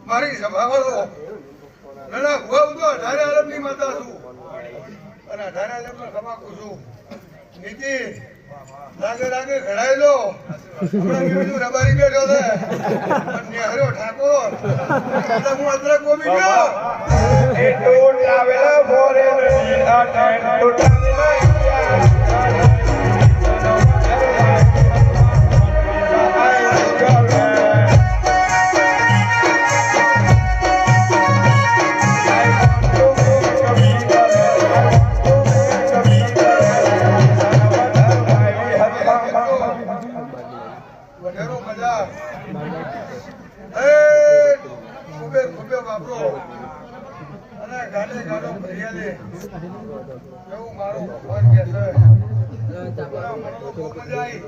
મારી સભાવાળો નાના ભુવા હું તો 18 અરબની માતા છું અને 18 અરબનો સમાકું છું. નીતિ લાગે લાગે ઘડાયેલો હમણાં બીજું રબારી બેઠો છે નેહરો ઠાકોર એટલે હું અત્રે કોમી ગયો એ ટોટ આવેલા ફોરે નથી આ ટોટ આવેલા એવું મારું ભગવાન કે છે.